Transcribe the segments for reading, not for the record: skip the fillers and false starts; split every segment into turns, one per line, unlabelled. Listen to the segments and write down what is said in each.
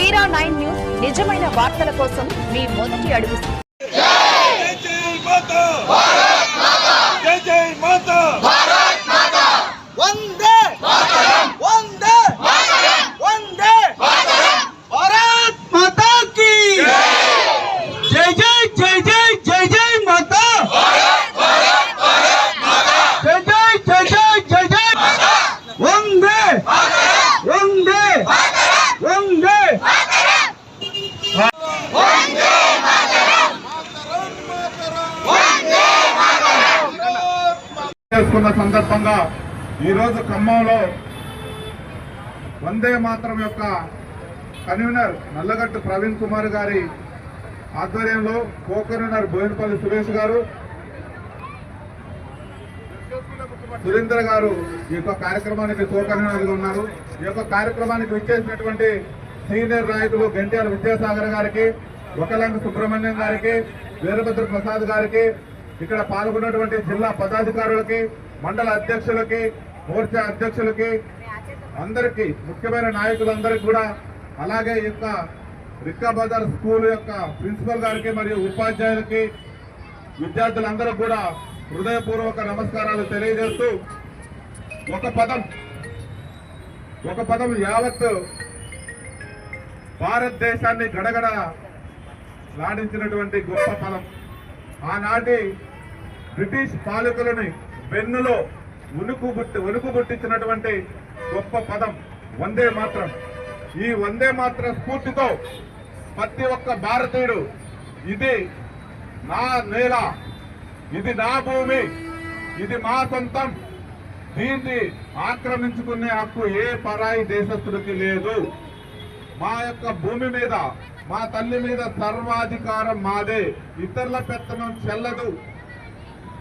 Veera9 news నిజమైన వార్తల కోసం మీ మొదటి అడుగు.
చేసుకున్న సందర్భంగా ఈరోజు ఖమ్మంలో వందే మాతరం యొక్క కన్వీనర్ నల్లగట్టు ప్రవీణ్ కుమార్ గారి ఆధ్వర్యంలో కో కన్వీనర్ బోయినపల్లి సురేష్ గారు, సురేంద్ర గారు ఈ యొక్క కార్యక్రమానికి కో కన్వీనర్గా ఉన్నారు. ఈ యొక్క కార్యక్రమానికి విచ్చేసినటువంటి సీనియర్ నాయకులు గంట్యాల విద్యాసాగర్ గారికి, ఒకలంగ సుబ్రహ్మణ్యం గారికి, వీరభద్ర ప్రసాద్ గారికి, ఇక్కడ పాల్గొన్నటువంటి జిల్లా పదాధికారులకి, మండల అధ్యక్షులకి, మోర్చా అధ్యక్షులకి, అందరికీ ముఖ్యమైన నాయకులందరికీ కూడా, అలాగే ఈ యొక్క రిక్కా బజార్ స్కూల్ యొక్క ప్రిన్సిపల్ గారికి మరియు ఉపాధ్యాయులకి, విద్యార్థులందరూ కూడా హృదయపూర్వక నమస్కారాలు తెలియజేస్తూ, ఒక పదం యావత్ భారతదేశాన్ని గడగడ లాడించినటువంటి గొప్ప పదం. ఆనాటి బ్రిటిష్ పాలకులని వెన్నులో వణుకు పుట్టించినటువంటి గొప్ప పదం వందే మాత్రం. ఈ వందే మాత్రం స్ఫూర్తితో ప్రతి ఒక్క భారతీయుడు ఇది నా నేల, ఇది నా భూమి, ఇది మా సొంతం, దీన్ని ఆక్రమించుకునే హక్కు ఏ పరాయి దేశస్తుడికి లేదు, మా యొక్క భూమి మీద, మా తల్లి మీద సర్వాధికారం మాదే, ఇతరుల పెత్తనం చెల్లదు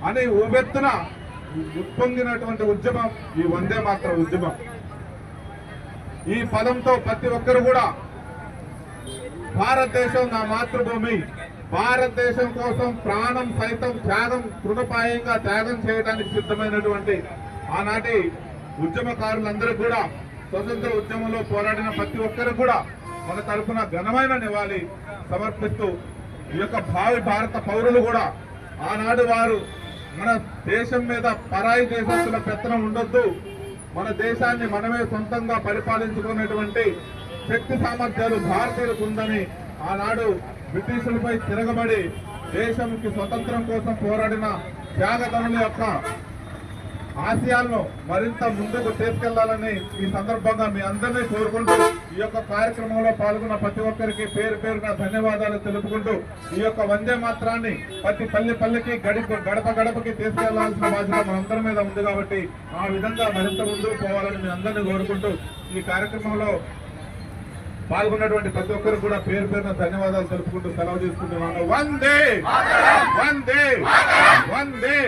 అని ఉవ్వెత్తున ఉప్పొంగినటువంటి ఉద్యమం ఈ వందే మాత్రం ఉద్యమం. ఈ పదంతో ప్రతి ఒక్కరు కూడా భారతదేశం నా మాతృభూమి, భారతదేశం కోసం ప్రాణం సైతం తృణపాయంగా త్యాగం చేయడానికి సిద్ధమైనటువంటి ఆనాటి ఉద్యమకారులందరూ కూడా, స్వతంత్ర ఉద్యమంలో పోరాడిన ప్రతి ఒక్కరు కూడా మన తరఫున ఘనమైన నివాళి సమర్పిస్తూ, ఈ యొక్క భావి భారత పౌరులు కూడా ఆనాడు వారు మన దేశం మీద పరాయి దేశస్తుల పెత్తనం ఉండొద్దు, మన దేశాన్ని మనమే సొంతంగా పరిపాలించుకునేటువంటి శక్తి సామర్థ్యాలు భారతీయులకు ఉందని ఆనాడు బ్రిటిషులపై తిరగబడి దేశంకి స్వతంత్రం కోసం పోరాడిన త్యాగదనుల యొక్క ఆశయాలను మరింత ముందుకు తీసుకెళ్లాలని ఈ సందర్భంగా మీ అందరినీ కోరుకుంటూ, ఈ యొక్క కార్యక్రమంలో పాల్గొన్న ప్రతి ఒక్కరికి పేరు పేరున ధన్యవాదాలు తెలుపుకుంటూ, ఈ యొక్క వందే మాత్రాన్ని ప్రతి పల్లెకి గడప గడపకి తీసుకెళ్లాల్సిన బాధ్యత మనందరి మీద ఉంది కాబట్టి ఆ విధంగా మరింత ముందుకు పోవాలని మీ అందరినీ కోరుకుంటూ, ఈ కార్యక్రమంలో పాల్గొన్నటువంటి ప్రతి ఒక్కరు కూడా పేరు పేరున ధన్యవాదాలు తెలుపుకుంటూ సెలవు తీసుకుంటున్నాను. వందే వందే వందే.